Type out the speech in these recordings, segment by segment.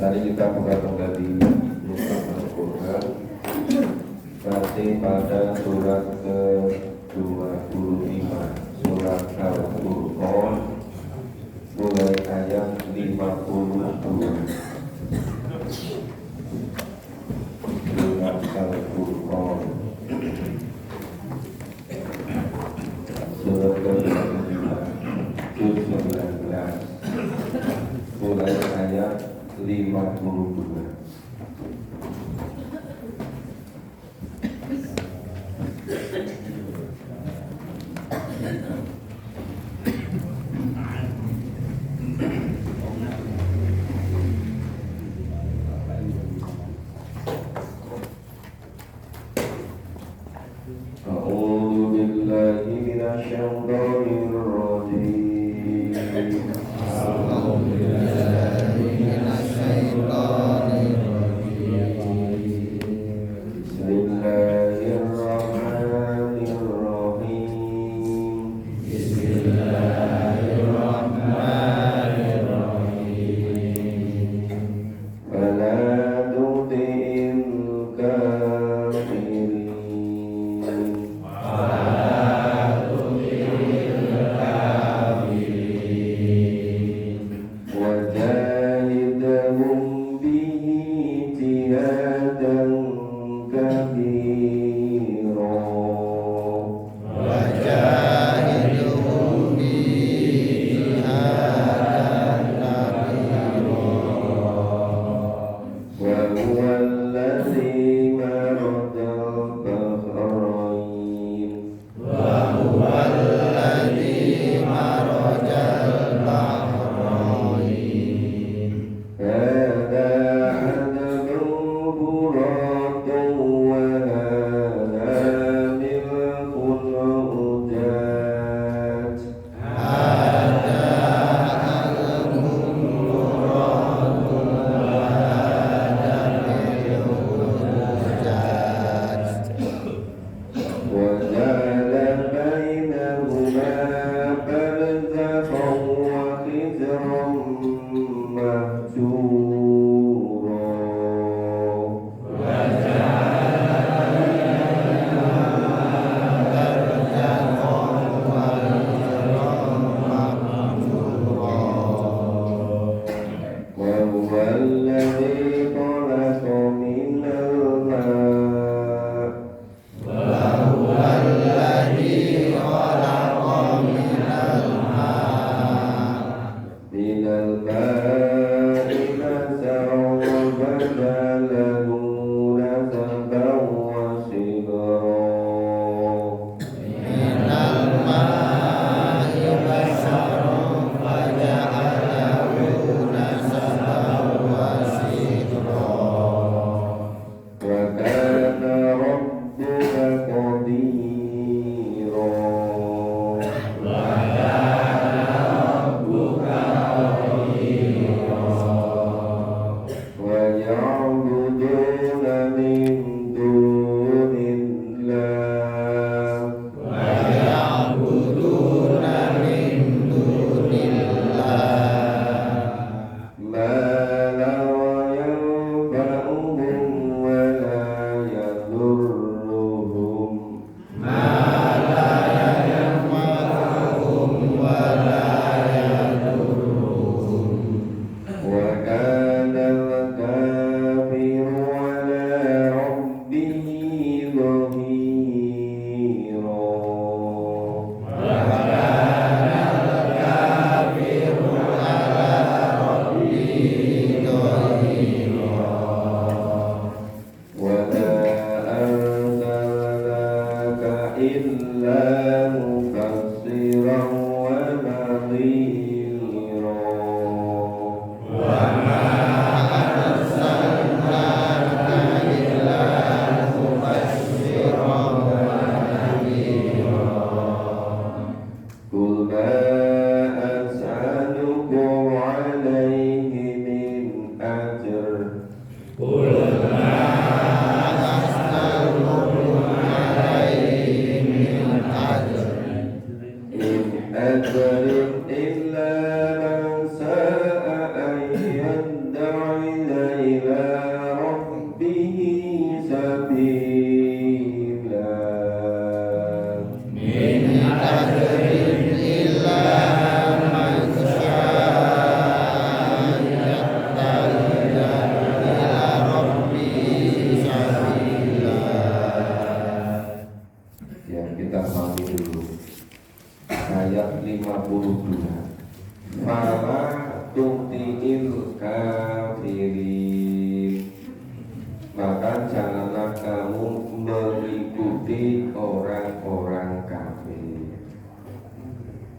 Tadi kita buka kembali Nusa Al-Quran masih pada surat ke-25 surat Al-Furqan mulai ayat 52. Surat Al-Furqan surat ke-25 juz 19 mulai ayat 52. A'udzu billahi minasyaitonir rajim.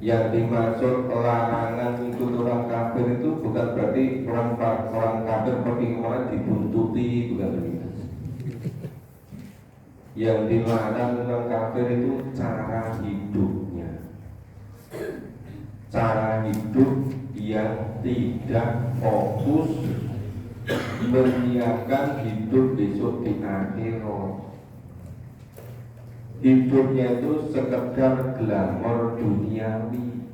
Yang dimaksud larangan ikut orang kafir itu bukan berarti orang kafir pergi kemana dibuntuti, bukan begitu. Yang dilarang orang kafir itu cara hidupnya, cara hidup yang tidak fokus menyiapkan hidup besok di akhirat. Hidupnya itu sekedar glamor duniawi.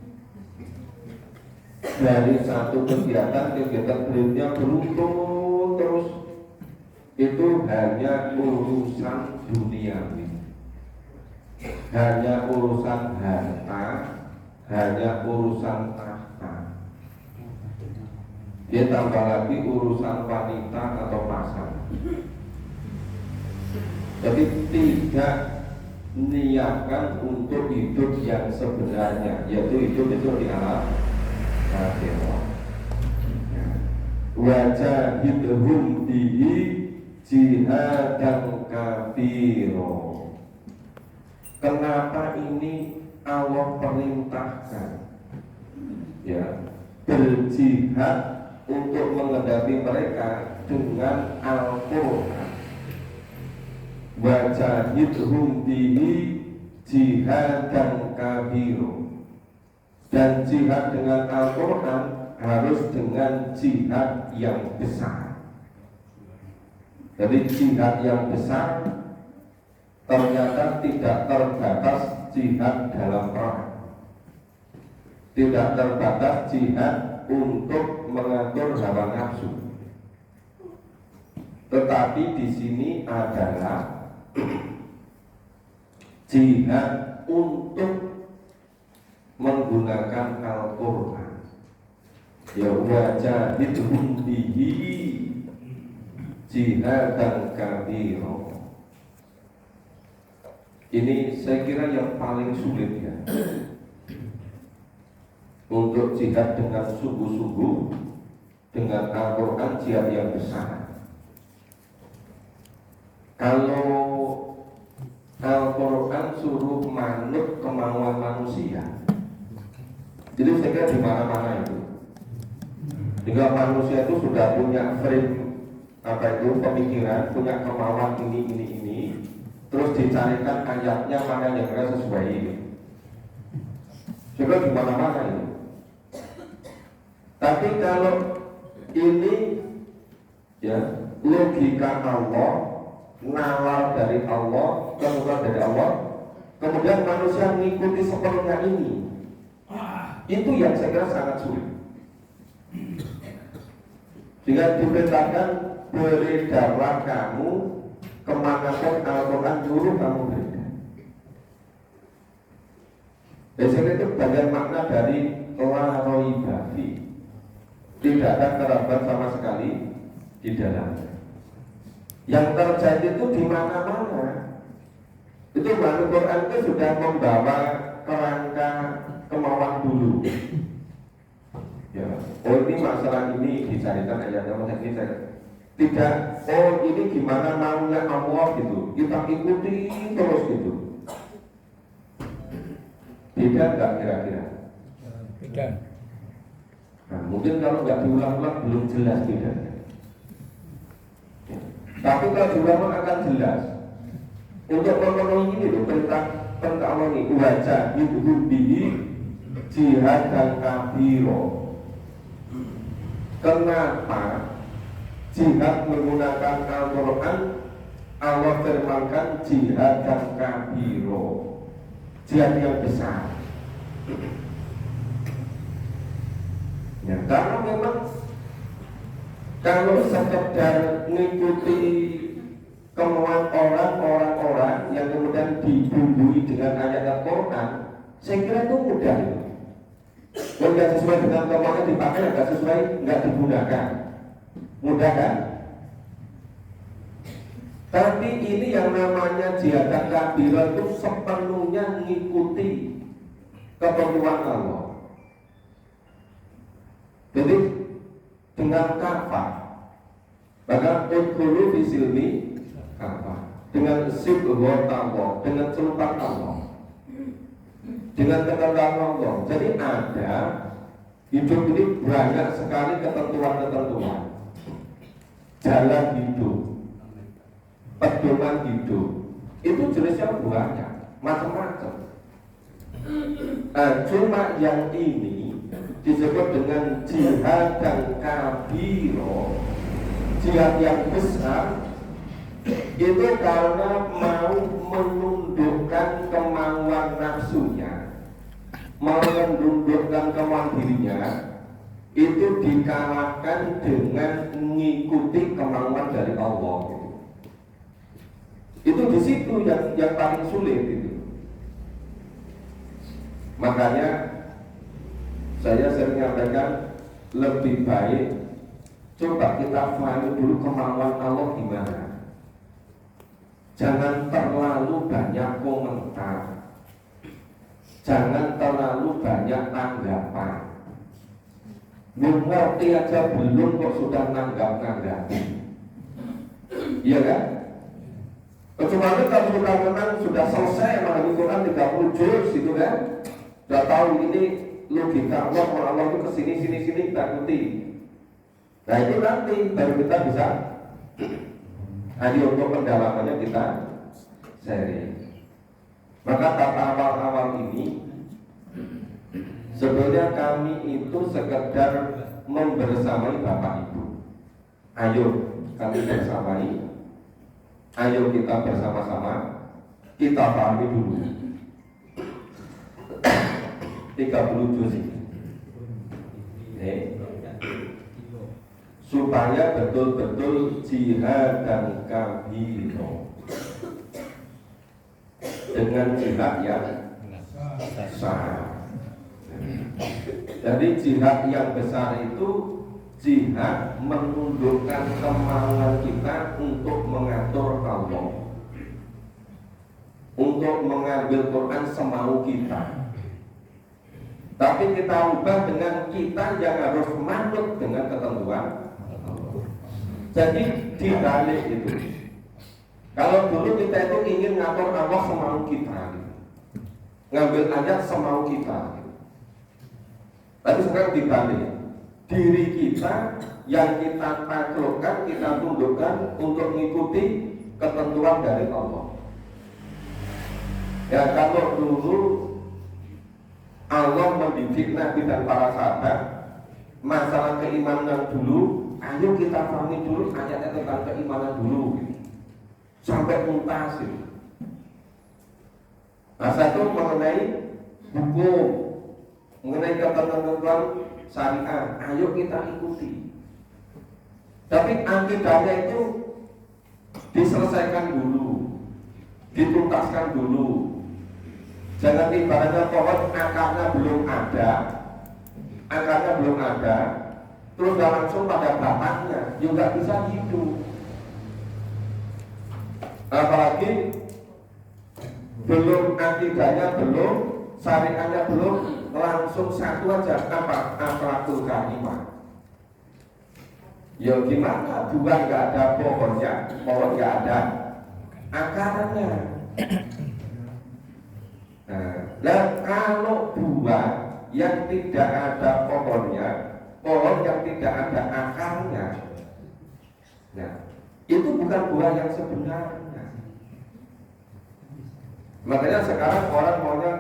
Dari satu kegiatan berikutnya beruntun terus, itu hanya urusan duniawi, hanya urusan harta, hanya urusan tahta. Dia tambah lagi urusan wanita atau pasangan. Jadi tidak niatkan untuk hidup yang sebenarnya, yaitu hidup itu di alam akhirat. Wajah hidhum bihi jihadan kabiro. Kenapa ini Allah perintahkan ya berjihad untuk menghadapi mereka dengan Al-Quran. Wajahidhum bihi jihadan kabiro. Dan jihad dengan Al-Quran harus dengan jihad yang besar. Jadi jihad yang besar ternyata tidak terbatas jihad dalam perang, tidak terbatas jihad untuk mengatur hawa nafsu, tetapi di sini adalah jihad untuk menggunakan Al-Quran. Ya wajahidhum bihi jihadan kabiro. Ini saya kira yang paling sulit ya, untuk jihad dengan sungguh-sungguh dengan Al-Quran, jihad yang besar. Kalau Al-Quran suruh manut kemauan manusia, jadi saya kira di mana-mana itu, jika manusia itu sudah punya frame pemikiran, punya kemauan ini, terus dicarikan ayatnya mana yang sesuai ini, juga di mana-mana itu. Tapi kalau ini ya logika Allah, nalar dari Allah, kemudian dari Allah, kemudian manusia mengikuti sepenuhnya ini, itu yang saya kira sangat sulit. Jika diperintahkan beredarlah kamu kemanapun Al-Quran nyuruh kamu beredar. Biasanya itu bagian makna dari la raiba fi, tidak ada kerabat sama sekali di dalamnya. Yang terjadi itu di mana-mana. Itu Al-Quran itu sudah membawa kerangka kemauan dulu. Ya, oh ini masalah ini dicarikan ayatnya macam ini. Tidak, oh ini gimana maunya Allah gitu, kita ikuti terus gitu. Beda nggak kira-kira? Beda. Nah, mungkin kalau nggak diulang-ulang belum jelas bedanya. Tapi kalau diulang akan jelas. Untuk memenuhi ini loh perintah Allah ini, wajah hidhum bihi jihad dan kabiro. Kenapa jihad menggunakan Al-Quran? Allah firmankan jihad dan kabiro, jihad yang besar. Ya, karena memang kalau sekedar mengikuti kemauan orang-orang yang kemudian dibumbui dengan ayat Al-Quran, saya kira itu mudah. Kalau nggak sesuai dengan kemauannya dipakai, nggak sesuai nggak digunakan, mudah kan? Tapi ini yang namanya jihad dan kabiro itu sepenuhnya mengikuti keperluan Allah. Jadi dengan kafah, maka udkhulu fi silmi kafah, dengan sibghah Allah, dengan celupan Allah. dengan ketentuan Allah. Jadi ada hidup ini banyak sekali ketentuan-ketentuan, jalan hidup, pedoman hidup, itu jenisnya banyak, macam-macam. Cuma yang ini disebut dengan jihad dan kabiro, jihad yang besar, itu karena mau menundukkan kemauan nafsunya, mau menundukkan kemauan dirinya, itu dikalahkan dengan mengikuti kemauan dari Allah. Itu di situ yang paling sulit itu. Makanya saya sering menyampaikan, lebih baik coba kita pahami dulu kemauan Allah gimana. Jangan terlalu banyak komentar, jangan terlalu banyak tanggapan. Mengerti aja belum kok sudah nanggap-nanggapi, iya kan? Kecuali kalau sudah menang, sudah selesai memahami Quran 30 juz gitu kan, sudah tahu ini logika Allah, kalau Allah itu kesini sini kita ikuti. Nah itu nanti baru kita bisa. Jadi untuk pendalamannya kita sharing. Maka kata awal-awal ini sebenarnya kami itu sekedar membersamai Bapak Ibu. Ayo kami bersamai, ayo kita bersama-sama kita pahami dulu 30 juz ini, supaya betul-betul jihad dan kabiro dengan jihad yang besar. Jadi jihad yang besar itu jihad menundukkan kemauan kita untuk mengatur Allah, untuk mengambil Quran semau kita, tapi kita ubah dengan kita yang harus manut dengan ketentuan. Jadi dibalik itu. Kalau dulu kita itu ingin ngatur Allah semau kita, ngambil ayat semau kita, tapi sekarang dibalik. Diri kita yang kita taklukkan, kita tundukkan untuk mengikuti ketentuan dari Allah. Ya kalau dulu Allah mendidik Nabi dan para sahabat masalah keimanan dulu, ayo kita pahami dulu ayatnya tentang keimanan dulu gitu. Sampai tuntas gitu. Nah satu mengenai hukum, mengenai ketentuan syariat, ayo kita ikuti. Tapi akidahnya itu diselesaikan dulu, dituntaskan dulu. Jangan ibaratnya pohon akarnya belum ada, terus udah langsung pada batangnya, juga bisa hidup. Apalagi belum akidahnya, belum syariatnya, belum langsung satu aja apa akhlakul karimah. Ya gimana? Buah nggak ada pohonnya, pohon nggak ada akarnya. Nah, kalau buah yang tidak ada pohonnya, pohon yang tidak ada akarnya, nah itu bukan buah yang sebenarnya. Makanya sekarang orang maunya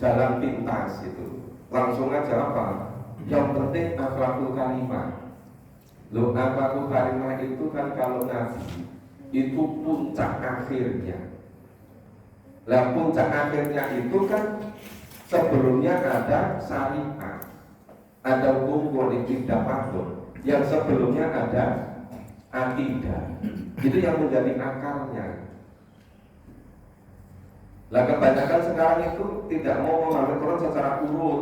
jalan pintas itu, langsung aja apa? Yang penting akhlakul karimah. Loh, akhlakul karimah itu kan kalau Nabi itu puncak akhirnya. Lah puncak akhirnya itu kan sebelumnya ada syariat, ada hukum politik dapatun, yang sebelumnya ada akidah. Itu yang menjadi akarnya. Lah kebanyakan sekarang itu tidak mau memahami Quran secara urut,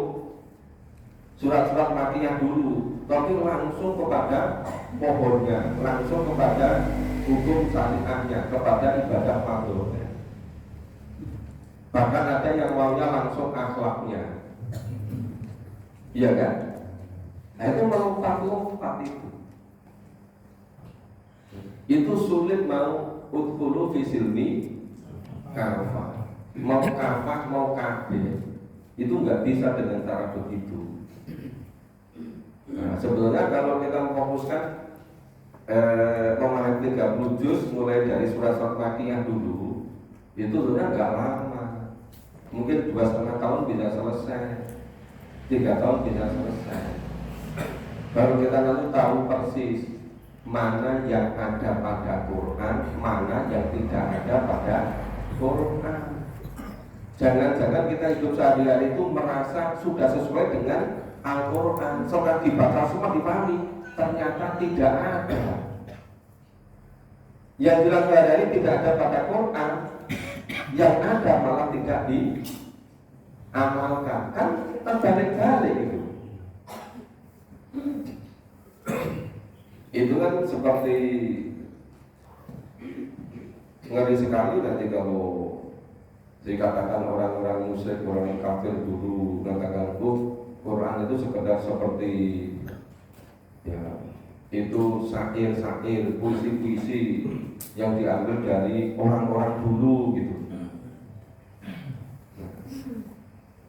surat-surat makiyah dulu, tapi langsung kepada pohonnya, langsung kepada hukum syariatnya, kepada ibadah makhluknya. Bahkan ada yang maunya langsung akhlaknya, iya kan? Nah itu melompat-lompat itu sulit. Mau udkhulu fi silmi kafah, mau kafah mau kafir, Itu nggak bisa dengan cara begitu. Nah, sebenarnya kalau kita memfokuskan memahami 30 juz mulai dari surat-surat Makkiyah dulu, itu sebenarnya nggak lama. Mungkin 2,5 tahun bisa selesai, 3 tahun bisa selesai. Baru kita lalu tahu persis mana yang ada pada Quran, mana yang tidak ada pada Quran. Jangan-jangan kita hidup sehari-hari itu merasa sudah sesuai dengan Al-Quran, setelah dibaca semua dipahami, ternyata tidak ada. Yang bilang sehari-hari tidak ada pada Quran, yang ada malah tidak diamalkan. Kan terbalik-balik itu. Itu kan seperti ngeri sekali nanti kalau dikatakan orang-orang musyrik, orang kafir dulu mengatakan Quran itu sekedar seperti ya itu syair-syair, puisi-puisi yang diambil dari orang-orang dulu gitu.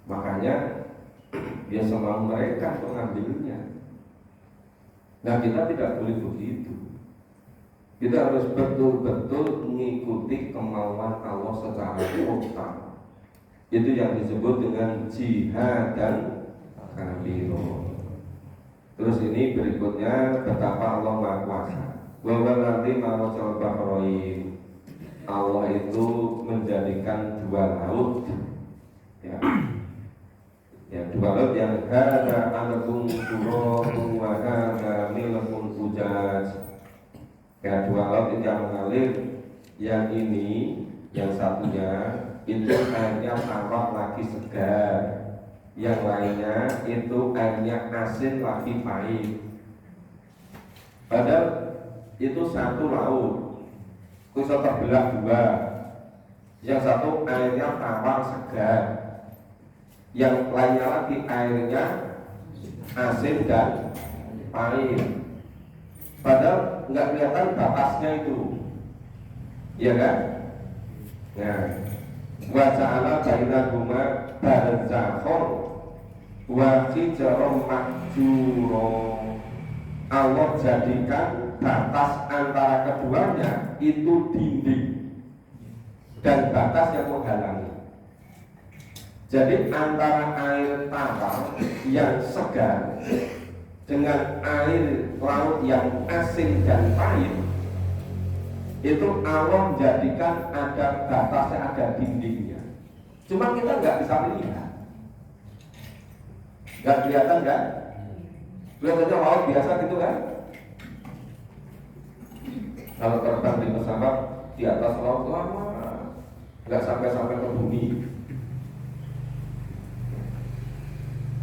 Makanya dia semau mereka mengambilnya. Nah, kita tidak boleh begitu. Kita harus betul-betul mengikuti kemauan Allah secara total. Itu yang disebut dengan jihad dan kabiro. Terus ini berikutnya betapa Allah Maha Kuasa. Bahwa nanti mau coba rohim, Allah itu menjadikan dua laut. Ya, dua laut yang hada alakum sururun wa hada milakun ujaj. Ya, dua laut itu yang mengalir. Yang ini, yang satunya itu airnya tawar lagi segar, yang lainnya itu airnya asin lagi pahit. Padahal itu satu laut, bisa terbelah dua. Yang satu airnya tawar segar, yang lainnya lagi airnya asin dan pahit. Padahal nggak kelihatan batasnya itu, ya kan? Nah, wa ja'ala bainahuma barzakhon wa hijaron mahjuro. Allah jadikan batas antara keduanya itu dinding dan batas yang menghalangi. Jadi antara air tawar yang segar dengan air laut yang asin dan pahit, itu Allah menjadikan ada batasnya, ada dindingnya. Cuma kita nggak bisa melihat, nggak kelihatan kan? Kelihatannya laut biasa gitu kan? Kalau terbang di pesawat di atas laut lama, nggak sampai ke bumi.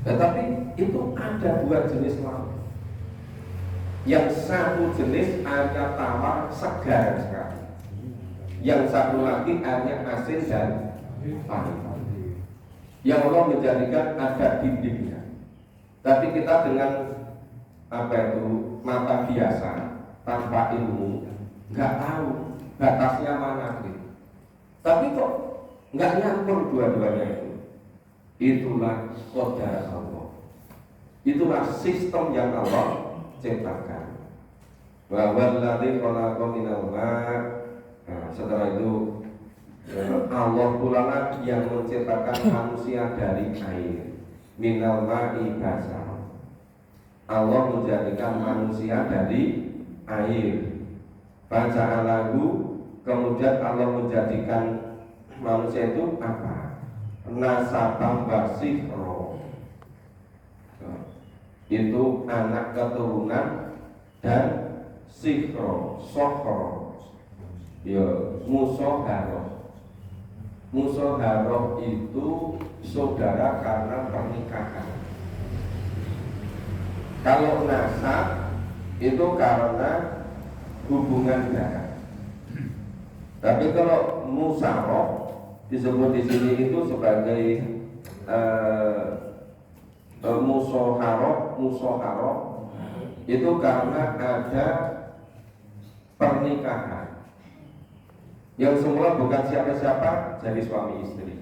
Tetapi itu ada dua jenis laut. Yang satu jenis airnya tawar segar sekali, yang satu lagi airnya asin dan pahit. Yang Allah menjadikan ada dindingnya. Tapi kita dengan mata biasa tanpa ilmu nggak tahu batasnya mana gitu. Tapi kok nggak nyampur dua-duanya itu. Itulah qadar Allah. Itulah sistem yang Allah ciptakan. Wa wallazi khalaqa minal ma'. Nah, setelah itu Allah pula yang menciptakan manusia dari air. Minal ma'i basar. Allah menjadikan manusia dari air. Faja'alahu, kemudian Allah menjadikan manusia itu apa? Nasabam wasihro. Itu anak keturunan dan sihro, sohro. Ya, musoharoh. Musoharoh itu saudara karena pernikahan. Kalau nasab itu karena hubungan darah. Tapi kalau musaroh disebut di sini itu sebagai musoharoh itu karena ada pernikahan yang semula bukan siapa-siapa jadi suami istri.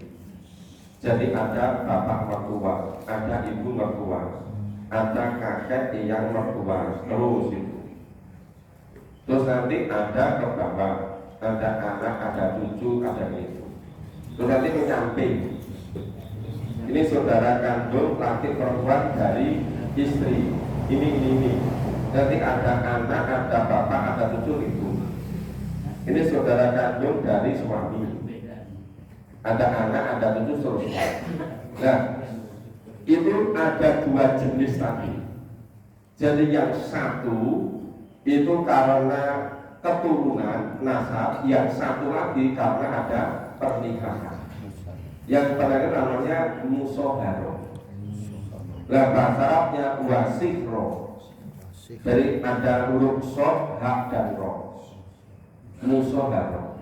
Jadi ada bapak mertua, ada ibu mertua, ada kakek yang mertua, terus itu. Terus nanti ada ke bawah, ada anak, ada cucu, ada itu. Terus nanti menyamping. Ini saudara kandung laki perempuan dari istri. Ini. Nanti ada anak, ada bapak, ada cucu ibu. Ini saudara kandung dari suami. Ada anak, ada cucu seterusnya. Nah, itu ada dua jenis tadi. Jadi yang satu itu karena keturunan nasab, yang satu lagi karena ada pernikahan. Yang terakhir namanya musoharo. Nah, bahasa Arabnya wasikro. Jadi ada huruf sod, hak dan ro. Musoharo.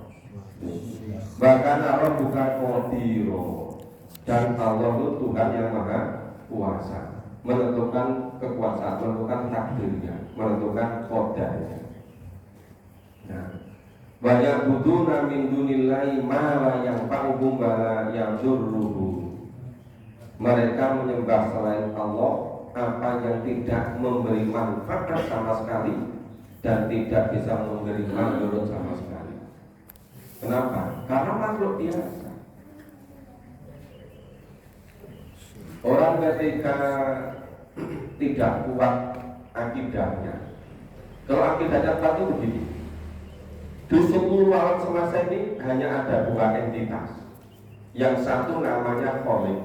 Bahkan Allah bukan kodiro, dan Allah itu Tuhan yang maha kuasa, menentukan kekuasaan, menentukan takdirnya, menentukan kodanya. Nah, banyak buduna min dunillahi ma yang panggum bala yang jurruhu. Mereka menyembah selain Allah apa yang tidak memberi manfaat sama sekali dan tidak bisa memberi manfaat sama sekali. Kenapa? Karena makhluk biasa. Orang ketika tidak kuat akidahnya, kalau akidahnya kuat itu begini, di seluruh alam semesta ini hanya ada dua entitas. Yang satu namanya Khalik,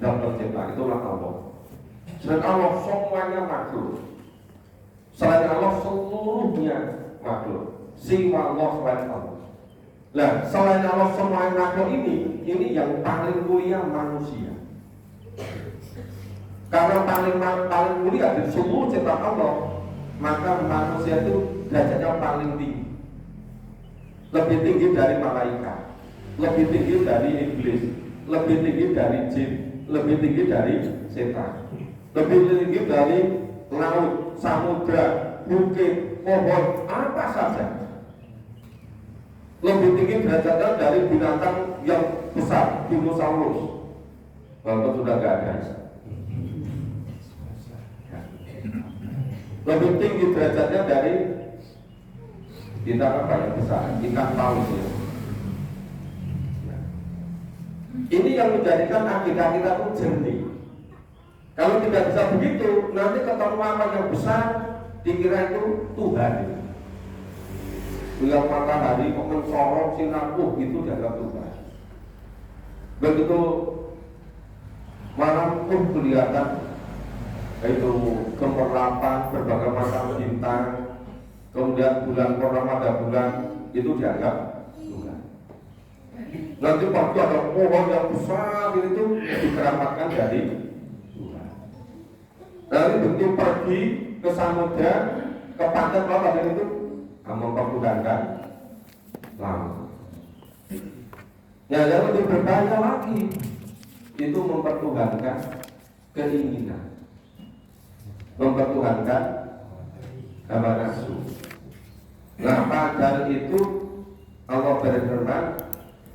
dan pencipta, itulah Allah. Selain Allah semuanya makhluk. Selain Allah seluruhnya makhluk. Siwa Allah selain Allah. Nah, selain Allah semua makhluk ini yang paling mulia manusia. Karena paling mulia di seluruh ciptaan Allah, maka manusia itu derajatnya paling tinggi. Lebih tinggi dari malaikat, lebih tinggi dari iblis, lebih tinggi dari jin, lebih tinggi dari setan, lebih tinggi dari laut, samudra, bukit, pohon, apa saja. Lebih tinggi derajatnya dari binatang yang besar, dinosaurus. Walaupun sudah gak ada. Lebih tinggi derajatnya dari kita apa yang besar, ikan paus ya. Ini yang menjadikan akidah kita itu jernih. Kalau tidak bisa begitu, nanti ketemu apa yang besar, dikira itu Tuhan. Bilang matahari kok mensorong sinar, itu dianggap Tuhan. Begitu malam pun kelihatan itu gemerlapan berbagai macam bintang, kemudian bulan purnama ada bulan, itu dianggap Tuhan. Nanti pagi ada pohon yang besar itu dikeramatkan dari Tuhan. Lalu begitu pergi ke samudra, ke pantai laut itu mempertuhankan laut. Yang lebih berbahaya lagi itu mempertuhankan keinginan, mempertuhankan hawa nafsu. Nah, padahal itu Allah berfirman,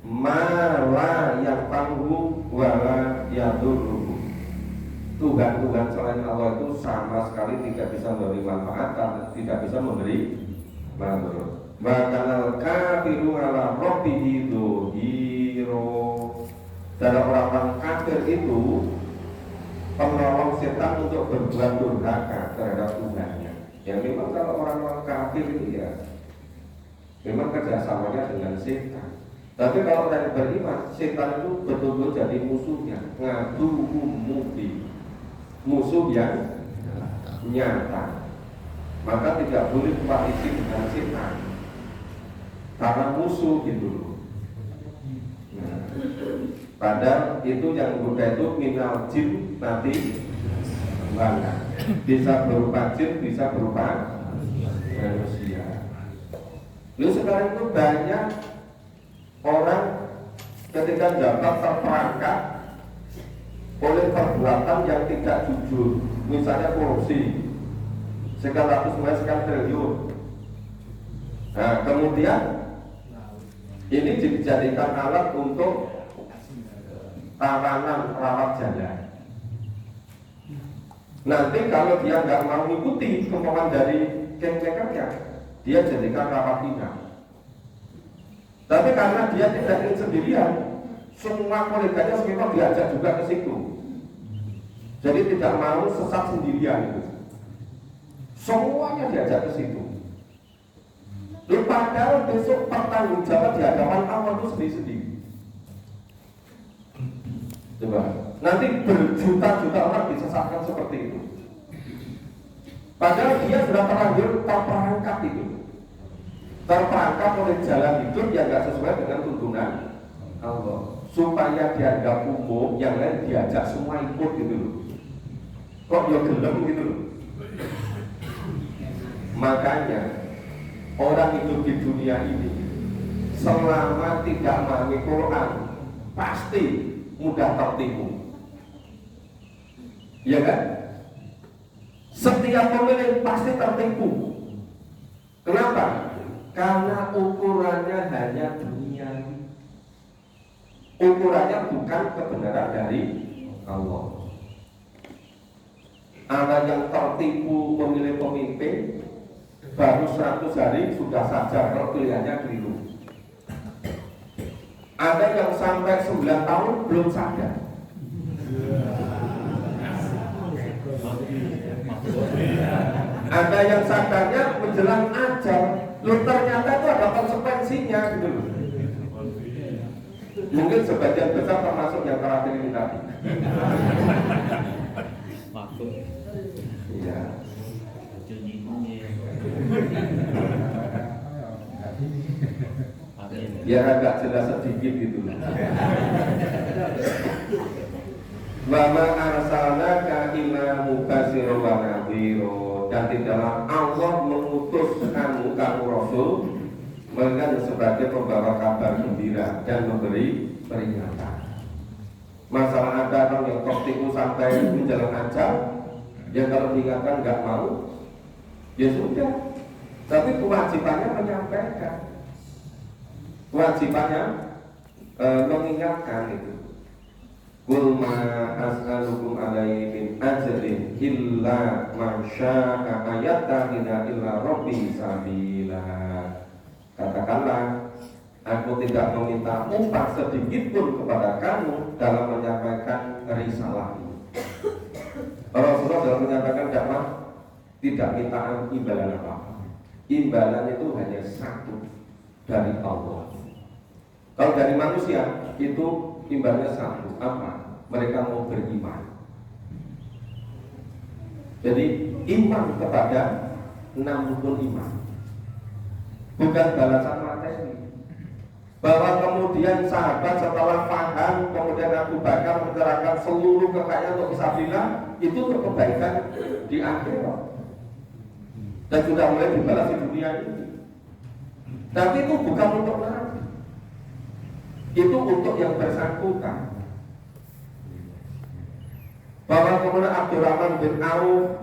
"Mala yang tangguh wala yadurruhu." Tuhan-Tuhan selain Allah itu sama sekali tidak bisa memberi manfaat dan tidak bisa memberi manfaat. Bahkan al-kafiru ala rabbihi dhuhiro. Dan orang-orang kafir itu penolong setan untuk berbuat durhaka terhadap Tuhannya. Ya memang kalau orang-orang kafir itu ya memang kerjasamanya dengan setan. Tapi kalau orang yang beriman, setan itu betul-betul jadi musuhnya, ngadu mubin, musuh yang nyata. Maka tidak boleh koalisi dengan setan, karena musuh gitu loh. Nah, padahal itu yang Buddha itu minal jin nanti bangga. Bisa berupa jin, bisa berupa manusia. Lalu sekarang itu banyak orang ketika dapat terperangkap oleh perbuatan yang tidak jujur, misalnya korupsi sekian ratus miliar, sekian triliun. Nah, kemudian ini dijadikan alat untuk tawanan rawat jalan. Nanti kalau dia nggak mau mengikuti kemauan dari kingmakernya, dia jadikan rawat inap. Tapi karena dia tidak ingin sendirian, semua koleganya memang diajak juga ke situ. Jadi tidak mau sesat sendirian itu. Semuanya diajak ke situ. Padahal besok pertanggung jawab di hadapan Allah itu sendiri-sendiri. Coba, nanti berjuta-juta orang disesatkan seperti itu. Padahal dia sudah terlanjur terperangkap itu. Terperangkap oleh jalan hidup yang tidak sesuai dengan tuntunan Allah. Supaya dianggap umum, yang lain diajak semua ikut gitu loh. Kok dia gelem gitu loh. Makanya orang hidup di dunia ini selama tidak memahami Quran pasti mudah tertipu. Ya kan? Setiap pemilih pasti tertipu. Kenapa? Karena ukurannya hanya dunia. Ukurannya bukan kebenaran dari Allah. Ada yang tertipu memilih pemimpin baru 100 hari sudah sadar kalau pilihannya keliru. Ada yang sampai 9 tahun belum sadar. Ada yang sadarnya menjelang ajal. Loh ternyata itu ada konsekuensinya gitu loh. Mungkin sebagian besar termasuk yang terakhir ini tadi. Iya. Biar agak jelas sedikit gitu. Wa ma arsalnaka illa mubasyiran wa nadhira. Dan tidaklah Allah mengutus kamu Rasul melainkan sebagai pembawa kabar gembira dan memberi peringatan. Masalah ada orang yang tertipu sampai menjelang ajal, ya kalau diingatkan nggak mau, ya sudah. Tapi kewajibannya menyampaikan, kewajibannya mengingatkan itu. Qul ma as'alukum alaihi min ajrin illa man syaa'a ayattakhidha illa rabbi sabila. Katakanlah, aku tidak meminta upah sedikit pun kepada kamu dalam menyampaikan risalah ini. Rasulullah dalam menyampaikan dakwah tidak minta imbalan apa-apa. Imbalan itu hanya satu, dari Allah. Kalau dari manusia itu imbalannya satu, apa? Mereka mau beriman. Jadi iman kepada 6 rukun iman, bukan balasan materi. Bahwa kemudian sahabat setelah paham, kemudian Abu Bakar menyerahkan seluruh kekayaan untuk fisabilillah, itu untuk kebaikan di akhirat dan sudah mulai dibalas di dunia ini. Tapi itu bukan untuk nabi, itu untuk yang bersangkutan. Bahwa kemudian Abdurrahman bin Auf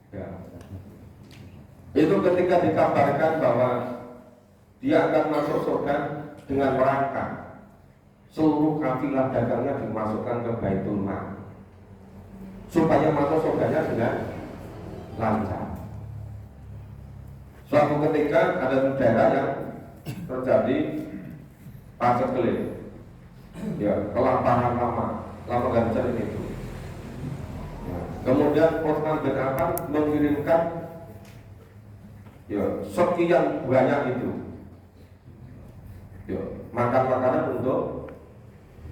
ya, itu ketika dikabarkan bahwa dia akan masuk surga dengan merangkak seluruh kafilah dagangnya dimasukkan ke Baitul Mal supaya masuk surganya dengan lancar. Suatu ketika ada daerah yang terjadi paceklik, ya kelaparan lama gak bisa itu. Kemudian Utsman bin Affan mengirimkan ya sekian banyak itu ya, makan-makanan untuk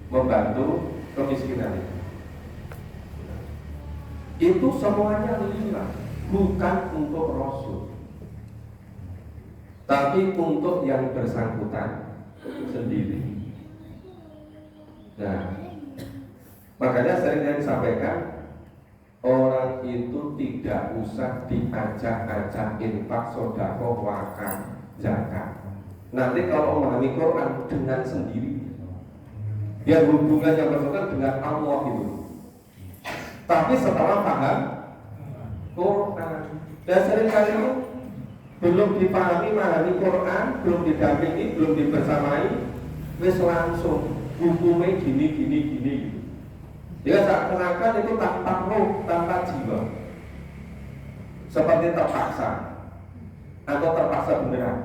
membantu kemiskinan itu semuanya lillah, bukan untuk Rasul, tapi untuk yang bersangkutan sendiri. Nah, makanya sering saya sampaikan, orang itu tidak usah diajak-ajak infak, sedekah, wakaf, zakat. Nanti kalau memahami Quran dengan sendiri, dia hubungannya bersangkutan dengan Allah itu. Tapi setelah paham Quran, dan seringkali itu belum dipahami, memahami Quran, belum didampingi, belum dibersamai, wis langsung hukumnya gini. Dia seakan-akan itu tanpa roh, tanpa jiwa, seperti terpaksa atau terpaksa beneran.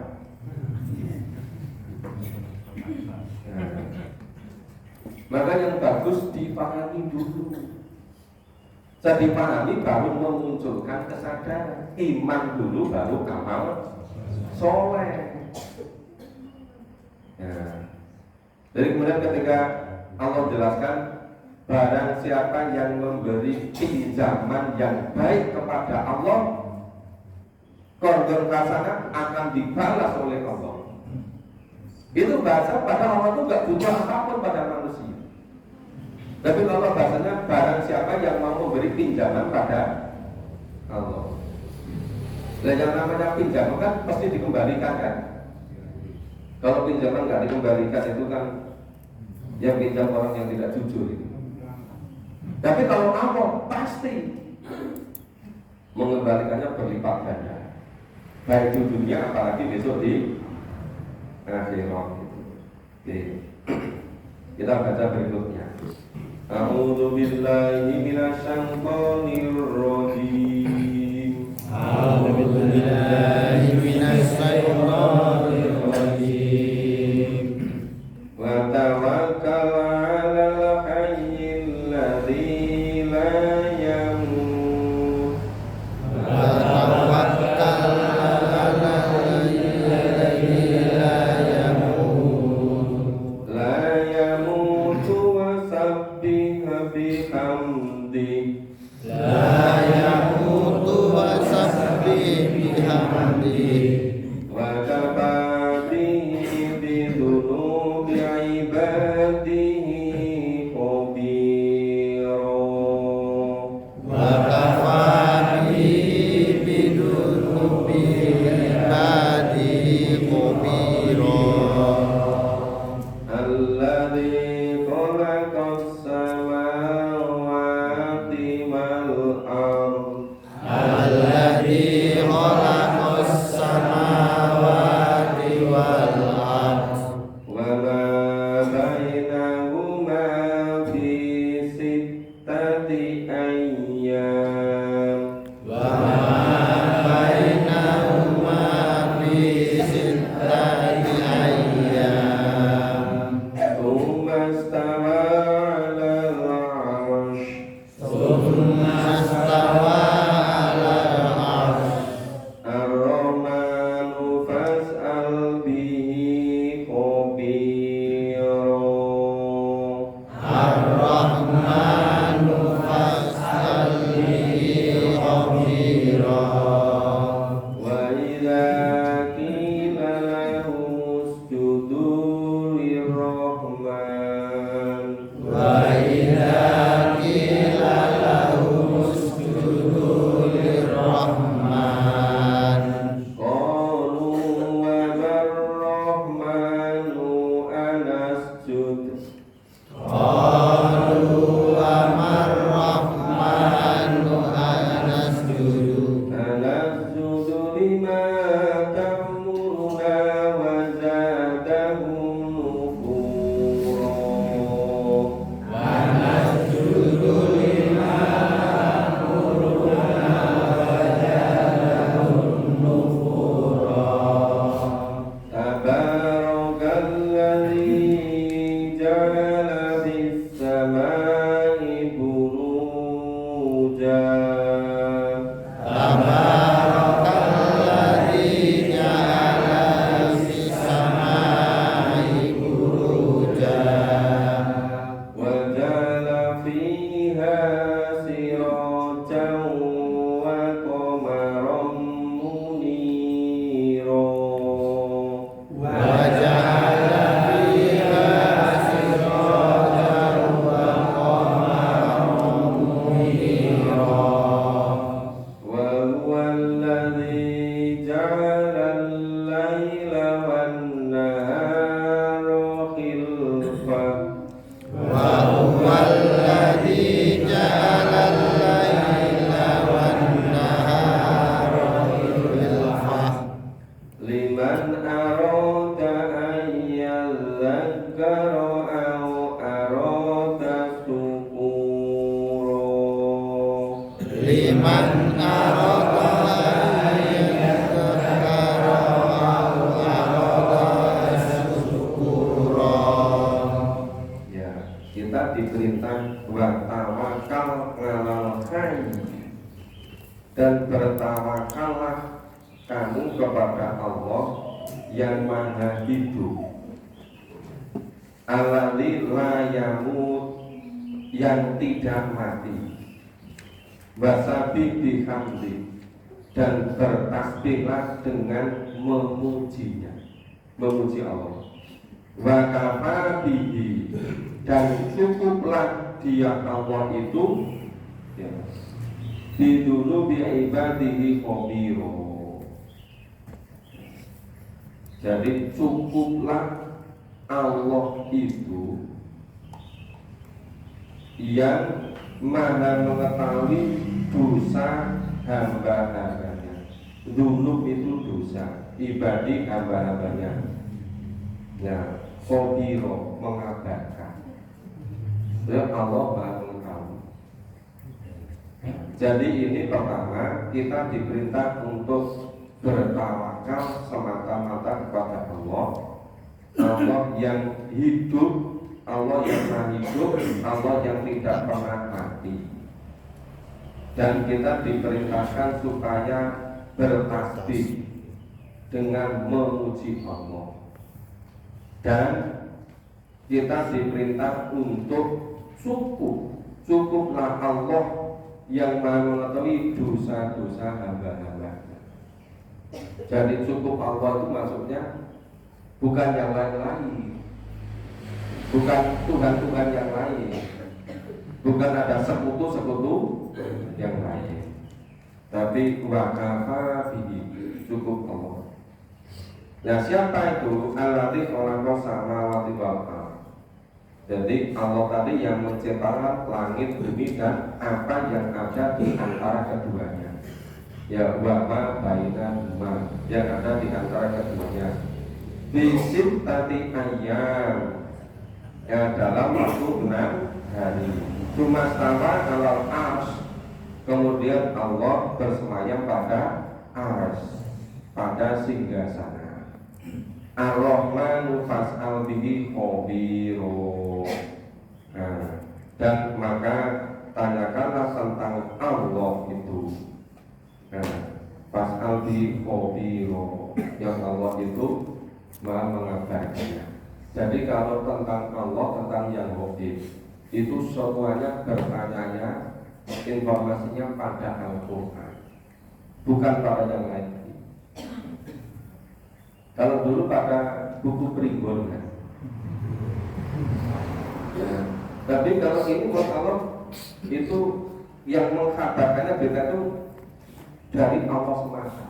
Maka yang bagus dipahami dulu. Setelah dipahami baru memunculkan kesadaran. Iman dulu baru amal soleh. Jadi kemudian ketika Allah jelaskan, barang siapa yang memberi pinjaman yang baik kepada Allah, qardun hasanah akan dibalas oleh Allah. Itu bahasa pada Allah itu gak butuh apapun pada manusia. Tapi kalau bahasanya barang siapa yang mau memberi pinjaman pada Allah. Dan yang namanya pinjaman kan pasti dikembalikan kan. Kalau pinjaman nggak dikembalikan itu kan yang pinjam orang yang tidak jujur itu. Tapi kalau Allah pasti mengembalikannya berlipat ganda. Baik di dunia apalagi besok di akhirat. Oke. Kita baca berikutnya. A'udzu billahi minasyaitonir rajim. A'udzu billahi minasyaitonir rajim. Wa tawakkal 'alal hayyil ladzi la yamut. Wa tawakkal 'alal hayyil ladzi la yamut. La yamutu wa sabbih bihamdi. La yamutu wa sabbih bihamdi. Wa kafa bihi bidunubi ibadihi khabira. Wa kafa bihi bidunubi ibadihi khabira. Alladzi khalaqas samawati wal ardh. Alladzi khalaqas samawati wal ardh. Wa ma bainahuma fi sittati ayyam. Wa ma bainahuma fi sittati ayyam. Tsumma istawa 'alal 'arsy. Thumma istawa 'alal 'arsy. Ar-Rahmanu fas'al bihi khabira. Ar-Rahmanu fas'al bihi khabira. Wa idza qila lahu usjudu lir-Rahman. Wa idza qila lahu usjudu lir-Rahman. Qalu wa mar-Rahmanu anasjud. Qalu amar-Rahmanu anasjudu. Anasjudu lima ta'muruna wa zadahum nufura. Wa nasjudu lima ta'muruna wa zadahum nufura. Tabarakalladzi ja'ala fis samai buruja. Tabarakalladzi ja'ala fis samai burujan. Wa ja'ala fiha sirajan wa qamaran munira. Wa ja'ala fiha sirajan wa qamaran munira. Wa huwa alladzi ja'ala al-laila wan-nahara khilfah. Wa huwa alladzi ja'ala al-laila wan-nahara khilfah. Liman arada an yadhakkara aw arada syukura. bertawakallah kamu kepada Allah yang maha hidup, alladzi la yamut, yang tidak mati, wasabi bihamdi, dan bertasbihlah dengan memujinya, memuji Allah. Wa kafa bihi, dan cukuplah dia Allah itu ya, bidulu bi'ibadihi khabiro. Jadi cukuplah Allah itu yang maha mengetahui dosa hamba-hambanya. Dunub itu dosa, ibadi hamba-hambanya. Nah, khabiro, mengabarkan. Ya Allah maha mengetahui. Jadi ini pertama, kita diperintah untuk bertawakal semata-mata kepada Allah, Allah yang hidup, Allah yang maha hidup, Allah yang tidak pernah mati. Dan kita diperintahkan supaya bertasbih dengan memuji Allah. Dan kita diperintah untuk cukuplah Allah yang maha mengetahui dosa-dosa hamba-hamba. Jadi cukup Allah itu maksudnya bukan yang lain-lain, bukan Tuhan-Tuhan yang lain, bukan ada sekutu-sekutu yang lain, tapi wa kafa bihi, cukup Allah. Nah, siapa itu? Alladzi khalaqa samawati wal ardh. Jadi Allah tadi yang menciptakan langit, bumi, dan apa yang ada di antara keduanya. Ya wa ma bainahuma, yang ada di antara keduanya. Bisit tati ayam, ya dalam waktu 6 hari. Cuma sama kalau ars, kemudian Allah bersemayam pada ars, pada singgasana. Ar-Rahmanu fas'al bihi khabiro. Nah, dan maka tanyakanlah tentang Allah itu. Nah, fas'al bihi khabiro, yang Allah itu maha mengabarkannya. Jadi kalau tentang Allah, tentang yang gaib, itu semuanya bertanya, informasinya pada Al-Quran, bukan pada yang lain. Kalau dulu pada buku primbon kan. Ya. Tapi kalau ini Allah itu yang mengkabarkannya beda itu dari Allah semata.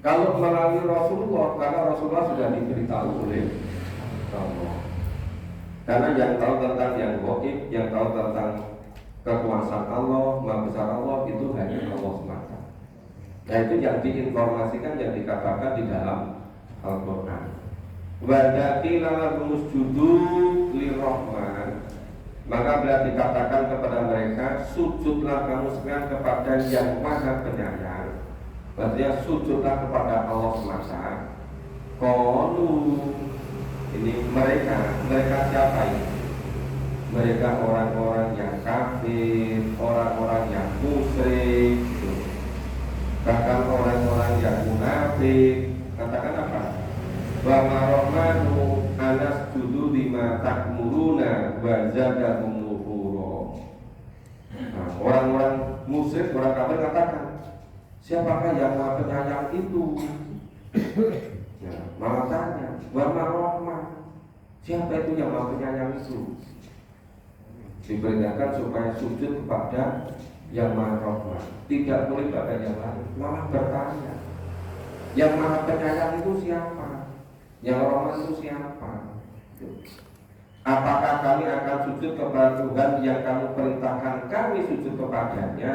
Kalau melalui Rasulullah, karena Rasulullah sudah diberitahu oleh Allah. Karena yang tahu tentang yang gaib, yang tahu tentang kekuasaan Allah, maha besar Allah, itu hanya Allah semata. Nah, itu yang diinformasikan, yang dikatakan di dalam Al-Quran. Wadaki lala musjudu lirrahman, maka bila dikatakan kepada mereka, sujudlah kamu sekalian kepada yang maha penyayang, artinya sujudlah kepada Allah semata. Qalu, ini mereka siapa ini? Mereka orang-orang yang kafir, orang-orang yang musyrik, bahkan orang-orang yang munafik. Katakan apa? Wa marahmanu anas judu lima takmuruna wa zadahum nufura. Nah, orang-orang musyrik, orang kafir katakan, siapakah yang maha penyayang itu? Ya, malah tanya, wa marahman, siapa itu yang maha penyayang itu? Diperintahkan supaya sujud kepada yang maha rahman, tidak boleh pada yang lain. Malah bertanya, yang maha penyayang itu siapa? Yang rahman itu siapa? Apakah kami akan sujud kepada Tuhan yang kamu perintahkan kami sujud kepadanya?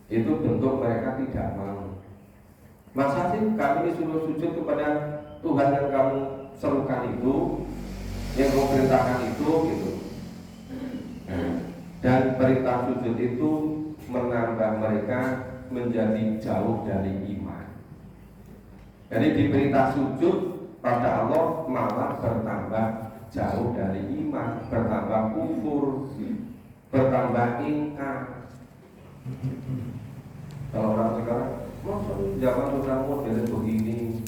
Itu bentuk mereka tidak mau. Masa sih kami disuruh sujud kepada Tuhan yang kamu serukan itu, yang kamu perintahkan itu, gitu. Dan perintah sujud itu menambah mereka menjadi jauh dari iman. Jadi diperintah sujud pada Allah malah bertambah jauh dari iman, bertambah kufur, bertambah ingkar. Kalau orang sekarang, masa zaman udah model begini,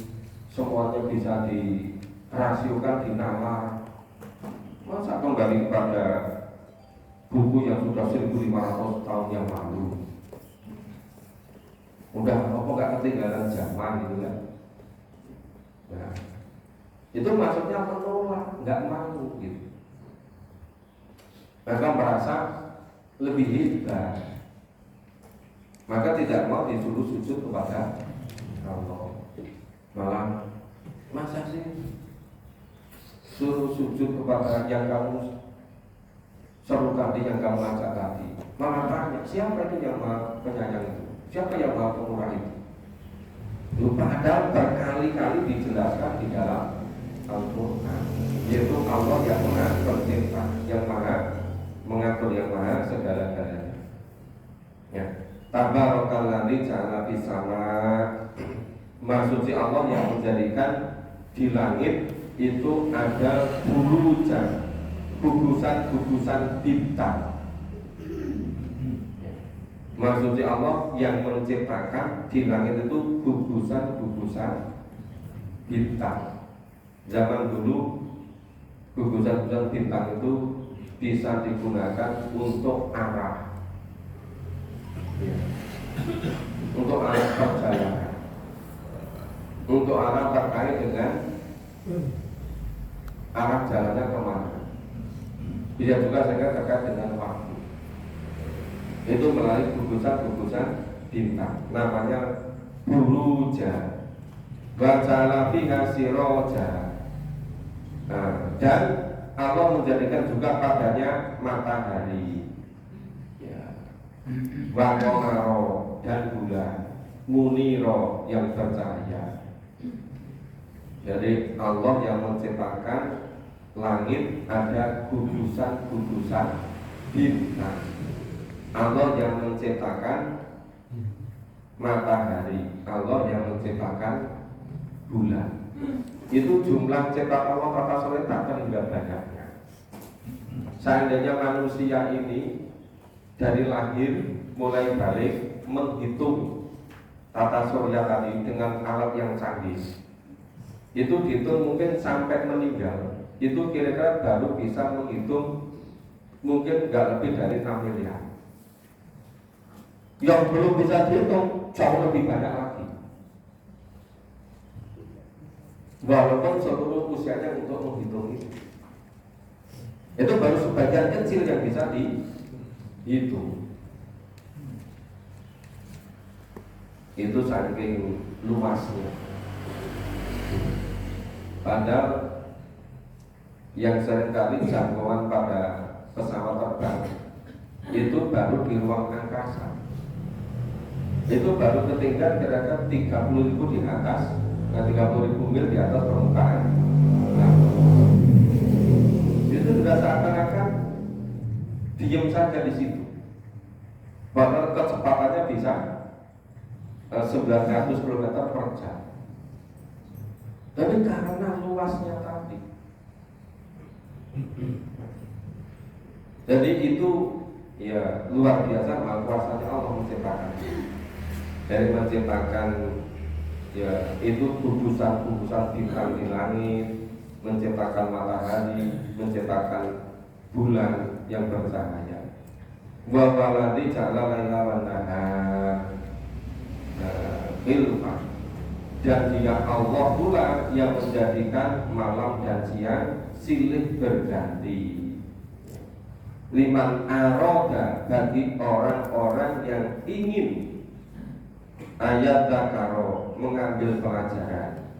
semuanya bisa dirasiokan, dinalar. Masa kembali kepada buku yang sudah 1500 tahun yang lalu? Udah apa nggak ketinggalan zaman gitu kan? Nah, itu maksudnya menolak, nggak mau gitu. Maka merasa lebih hebat, maka tidak mau disuruh sujud kepada Allah. Malah masa sih suruh sujud kepada yang kamu seru tadi, yang kamu ajak tadi? Malah tanya, siapa itu yang maha penyayang itu? Siapa yang maha pemurah itu? Padahal berkali-kali dijelaskan di dalam Al-Quran, yaitu Allah yang maha pencipta, yang maha mengatur, yang maha segala-galanya. Ya. Tabarakalladzi ja'ala fis sama, maksudnya Allah yang menjadikan di langit itu ada burujan, gugusan-gugusan bintang. Maksudnya Allah yang menciptakan di langit itu gugusan-gugusan bintang. Zaman dulu gugusan-gugusan bintang itu bisa digunakan untuk arah, ya, untuk arah perjalanan, untuk arah terkait dengan arah jalannya kemana. Bisa juga terkait dengan waktu. Itu melalui gugusan-gugusan bintang, namanya buruja. Waja'ala fiha siroja. Dan Allah menjadikan juga padanya matahari, ya, wa qamaro, dan bulan, muniro, yang bercahaya. Jadi Allah yang menciptakan langit ada gugusan-gugusan bintang. Allah yang menciptakan matahari, Allah yang menciptakan bulan. Itu jumlah ciptaan Allah kata sore takkan juga banyaknya. Seandainya manusia ini dari lahir mulai balik menghitung tata surya tadi dengan alat yang canggih, itu dihitung mungkin sampai meninggal, itu kira-kira baru bisa menghitung mungkin nggak lebih dari 6 miliar. Yang belum bisa dihitung jauh lebih banyak lagi, walaupun seluruh usianya untuk menghitung itu baru sebagian kecil yang bisa dihitung. Itu saking luasnya. Padahal yang seringkali jangkauan pada pesawat terbang itu baru di ruang angkasa, itu baru ketinggian kira-kira 30.000 di atas, 30.000 mil di atas permukaan. Nah, itu sudah seakan-akan diam saja di situ. Padahal kecepatannya bisa 900 km per jam. Tapi karena luasnya tadi, jadi itu ya luar biasa maha kuasanya Allah menciptakan. Dari menciptakan ya itu gugusan-gugusan bintang di langit, menciptakan matahari, menciptakan bulan yang bercahaya. Wa waladzi ja'ala laila wan nahar khilfah, dan dia Allah pula yang menjadikan malam dan siang silih berganti. Liman aroda, bagi orang-orang yang ingin ayat dakaro, mengambil pelajaran,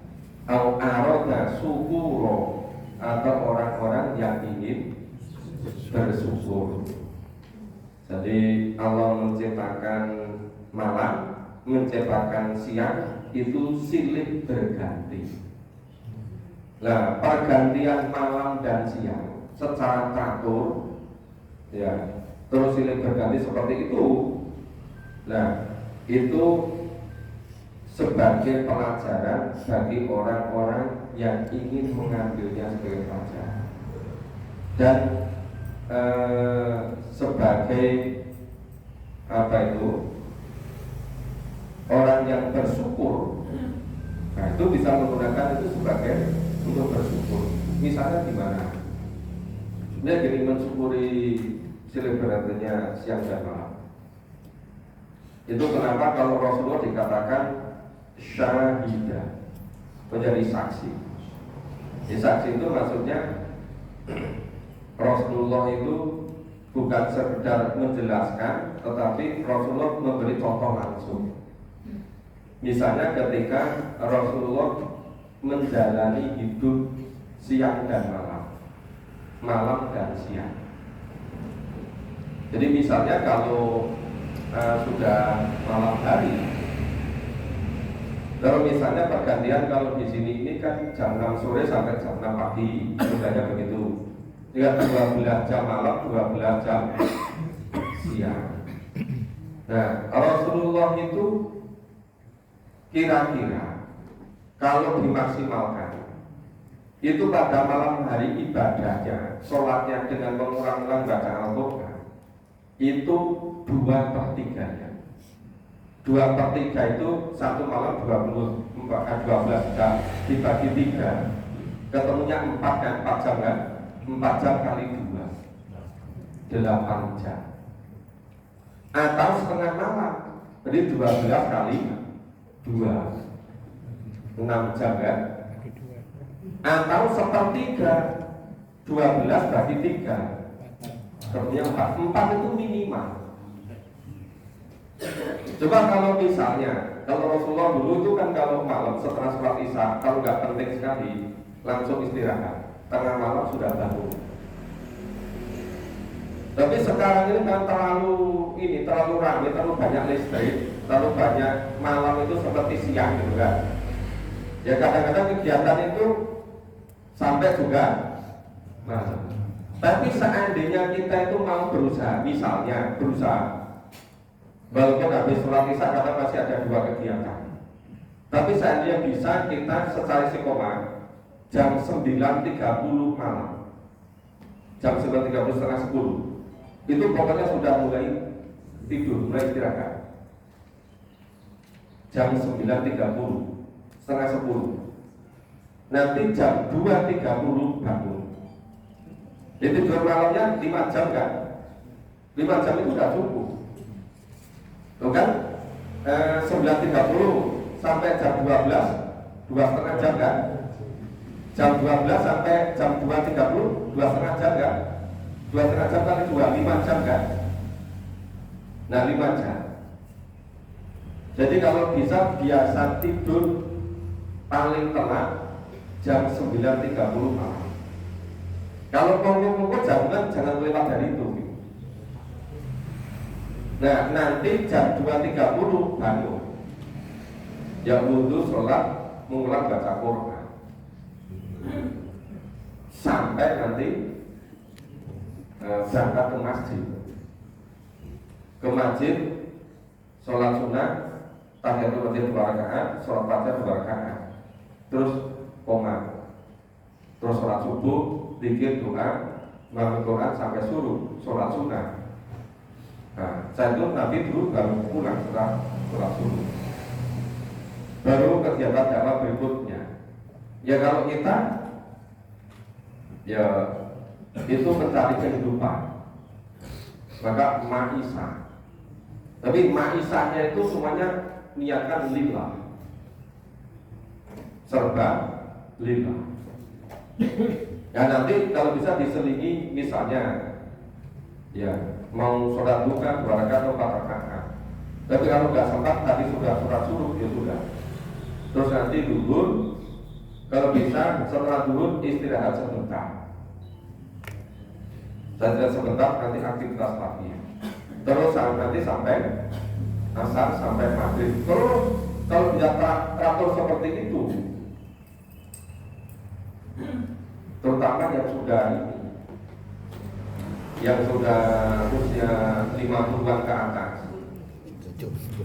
au aroda syukuro, atau orang-orang yang ingin bersyukur. Jadi Allah menciptakan malam, menciptakan siang, itu silih berganti. Nah, pergantian malam dan siang secara teratur, ya, terus silih berganti seperti itu. Nah, itu sebagai pelajaran bagi orang-orang yang ingin mengambilnya sebagai pelajaran, dan sebagai apa itu orang yang bersyukur, nah itu bisa menggunakan itu sebagai untuk bersyukur. Misalnya gimana? Dia gini mensyukuri selebrasinya siang dan malam. Itu kenapa kalau Rasulullah dikatakan syahidah, menjadi saksi. Ya, saksi itu maksudnya Rasulullah itu bukan sekedar menjelaskan, tetapi Rasulullah memberi contoh langsung. Misalnya ketika Rasulullah menjalani hidup siang dan malam, malam dan siang. Jadi misalnya kalau sudah malam hari, kalau misalnya pergantian, kalau di sini ini kan jam 6 sore sampai jam 6 pagi, sudahnya begitu. Jika 12 jam malam, 12 jam siang. Nah, Rasulullah itu kira-kira kalau dimaksimalkan itu pada malam hari ibadahnya, sholatnya dengan mengulang-ulang baca Al-Quran itu 2/3-nya. 2/3 itu satu malam 12 jam dibagi 3, ketemunya 4 kan, 4 jam kan, 4 jam kali 2 8 jam, atau setengah malam, jadi 12 kali 2 6 jam kan, atau 1/3 12 bagi 3 ketemunya 4 itu minimal. Coba kalau misalnya, kalau Rasulullah dulu itu kan kalau malam setelah sholat isya, kalau nggak penting sekali langsung istirahat, tengah malam sudah bangun. Tapi sekarang ini kan terlalu ramai, terlalu banyak listrik, terlalu banyak, malam itu seperti siang gitu kan. Ya kadang-kadang kegiatan itu sampai juga malam. Tapi seandainya kita itu mau berusaha, misalnya berusaha, walaupun habis sholat isya karena masih ada 2 kegiatan, tapi seandainya bisa kita secara istiqomah jam 9.30 malam, jam 9.30 setengah 10 itu pokoknya sudah mulai tidur, mulai istirahat. Jam 9.30 setengah 10, nanti jam 2.30 bangun. Jadi tidur malamnya 5 jam kan, 5 jam itu sudah cukup. Tuh kan, 9.30 sampai jam 12, 2,5 jam kan. Jam 12 sampai jam 2.30, 2,5 jam kan. 2,5 jam kali 2, 5 jam kan. Nah 5 jam. Jadi kalau bisa biasa tidur paling telat jam 9.30 malam. Kalau pokok-pokok jangan lewat dari itu. Nah nanti jam 2.30 bangun, ya wudhu, sholat, mengulang baca Quran, sampai nanti berangkat ke masjid. Ke masjid, sholat sunnah, tahiyatul masjid 2 rakaat, sholat fatihah 2 rakaat, terus qomat, terus sholat subuh, zikir, doa, membaca Quran sampai suruh sholat sunnah. Nah, saya itu Nabi dulu baru pulang setelah sholat subuh, baru kegiatan dakwah berikutnya. Ya kalau kita, ya itu mencari kehidupan, maka ma'isah. Tapi ma'isahnya itu semuanya niatkan lillah, serba lillah. Ya nanti kalau bisa diselingi, misalnya ya mau sholat duha 2 rakaat atau 4 rakaat. Tapi kalau nggak sempat, tadi sudah sholat suruh, ya sudah. Terus nanti duhur, kalau bisa setelah duhur istirahat sebentar. Saja sebentar, nanti aktivitas pagi. Terus nanti sampai asar, sampai maghrib. Terus kalau bisa teratur seperti itu, terutama yang sudah usia 50-an ke atas,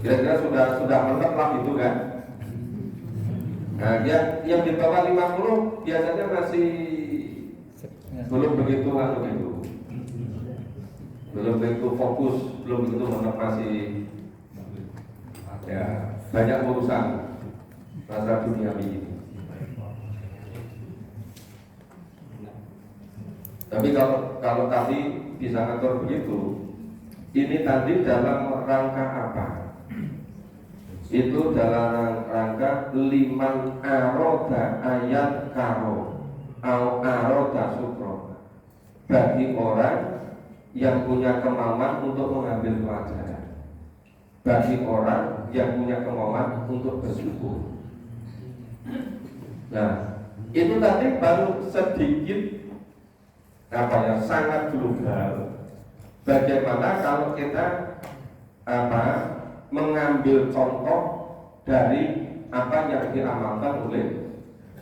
kira-kira sudah mentok lah gitu kan. Nah yang di bawah 50 biasanya masih belum begitu belum begitu fokus, belum begitu mentok, masih ya banyak urusan masalah dunia ini. Tapi kalau tadi bisa ngatur begitu, ini tadi dalam rangka apa? Itu dalam rangka liman aroda ayat karo au aroda sukro, bagi orang yang punya kemauan untuk mengambil pelajaran, bagi orang yang punya kemauan untuk bersyukur. Nah, itu tadi baru sedikit sangat global. Bagaimana kalau kita mengambil contoh dari apa yang diamalkan oleh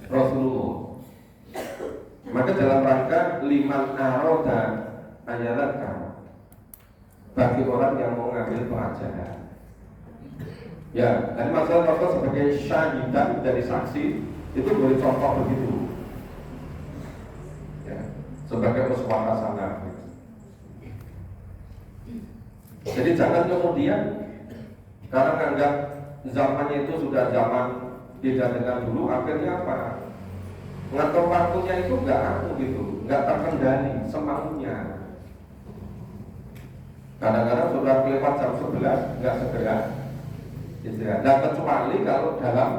Rasulullah. Maka dalam rangka liman aroda ayatkan, bagi orang yang mau mengambil pelajaran. Ya, dan masalah Rasul sebagai syahidan dari saksi itu beri contoh begitu. Ya, sebagai uswah hasanah. Jadi jangan kemudian karena anggap zamannya itu sudah zaman beda dengan dulu, akhirnya apa? Ngatur waktunya itu nggak terkendali semaunya. Kadang-kadang sudah lewat jam 11 nggak segera istirahat. Nah, kecuali kalau dalam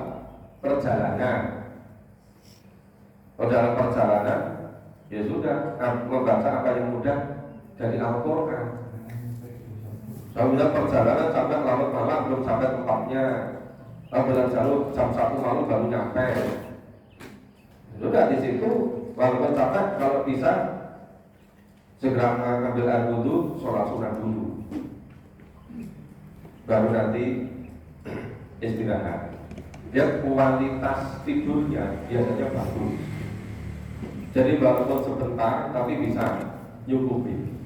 perjalanan. Kalau dalam perjalanan ya sudah membaca apa yang mudah dari Al-Quran. Kalau perjalanan sampai larut malam belum sampai tempatnya, ambulan jalur jam 1 malam baru nyampe. Sudah di situ walaupun capek, kalau bisa segera mengambil air wudhu, sholat sunat dulu, baru nanti istirahat. Dia kualitas tidurnya biasanya bagus. Jadi walaupun sebentar tapi bisa nyukupi.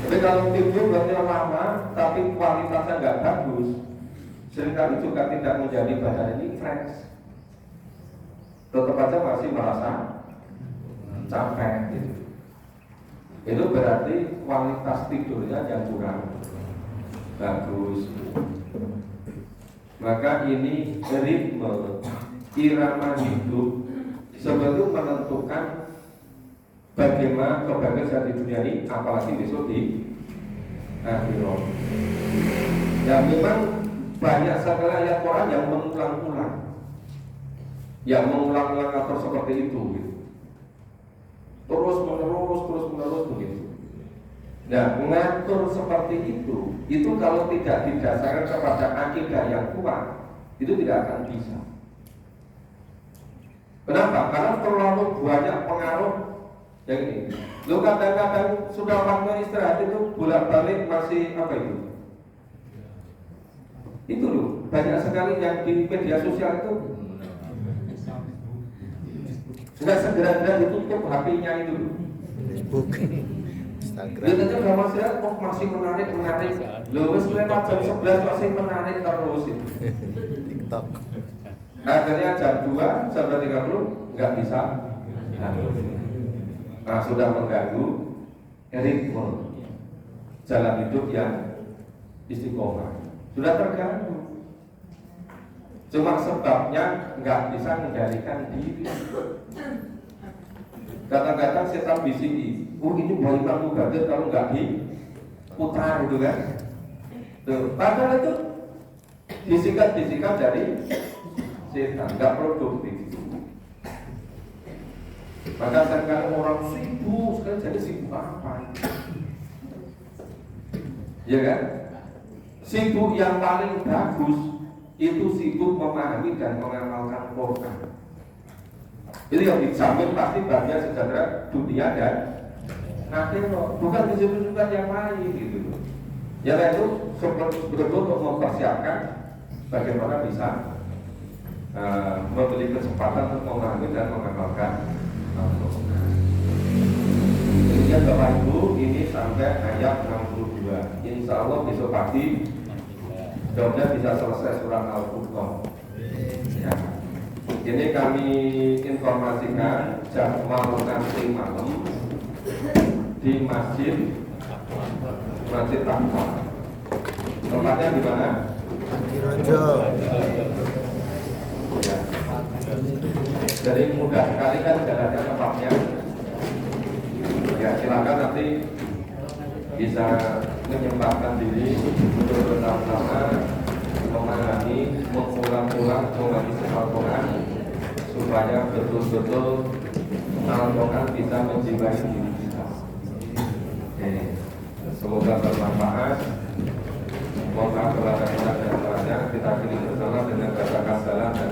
Tapi kalau tidur berarti lama tapi kualitasnya nggak bagus, seringkali juga tidak menjadi badan ini fresh. Tetap aja masih merasa capek gitu. Itu berarti kualitas tidurnya yang kurang bagus. Maka ini ritme irama hidup sebetulnya menentukan bagaimana kebahagiaan di dunia ini, apalagi besok di akhirat. Ya memang banyak sekali ayat Quran yang mengulang-ulang, yang mengulang-ulang atau seperti itu gitu. Terus menerus begitu. Nah, mengatur seperti itu kalau tidak didasarkan kepada akidah yang kuat, itu tidak akan bisa. Kenapa? Karena terlalu banyak pengaruh yang ini. Lo kadang-kadang sudah waktu istirahat itu bolak-balik masih apa itu? Itu loh, banyak sekali yang di media sosial itu nggak segera ditutup HP-nya itu loh. Facebook, Instagram. Biasanya udah masih menarik. Lo wes lewat jam 11 masih menarik terus itu. TikTok. Akhirnya jam 2 sampai 30 nggak bisa. Nah, sudah mengganggu ritme jalan hidup yang istiqomah. Sudah terganggu. Cuma sebabnya nggak bisa mengendalikan diri. Kadang-kadang setan bisiki, ini boleh kamu gagal kalau nggak diputar gitu kan. Tuh, padahal itu bisikan-bisikan dari setan, nggak produktif. Maka sekarang orang sibuk, sekarang jadi sibuk apa? Ya kan? Sibuk yang paling bagus itu sibuk memahami dan mengamalkan Quran. Itu yang dijamin pasti bahagia sejahtera dunia dan akhirat, bukan disebut-sebutkan yang lain gitu. Ya itu betul-betul untuk mempersiapkan bagaimana bisa memberi kesempatan untuk memahami dan mengamalkan Al-Quran. Ini Bapak Ibu, ini sampai ayat 62. Insya Allah besok pagi mudah-mudahan bisa selesai surat Al-Furqan. Ya. Ini kami informasikan jadwal nanti malam di Masjid Taqwa. Tempatnya di mana? Kirojo. Ya. Jadi mudah sekali kan jalannya tempatnya. Ya silakan nanti bisa menyempatkan diri untuk bersama-sama memahami, mengulang-ulang mengenai Al-Quran supaya betul-betul Al-Quran bisa menjiwai diri kita. Semoga bermanfaat. Mohon maaf kalau ada kurang dan salahnya. Kita pilih bersama dengan kata salam dan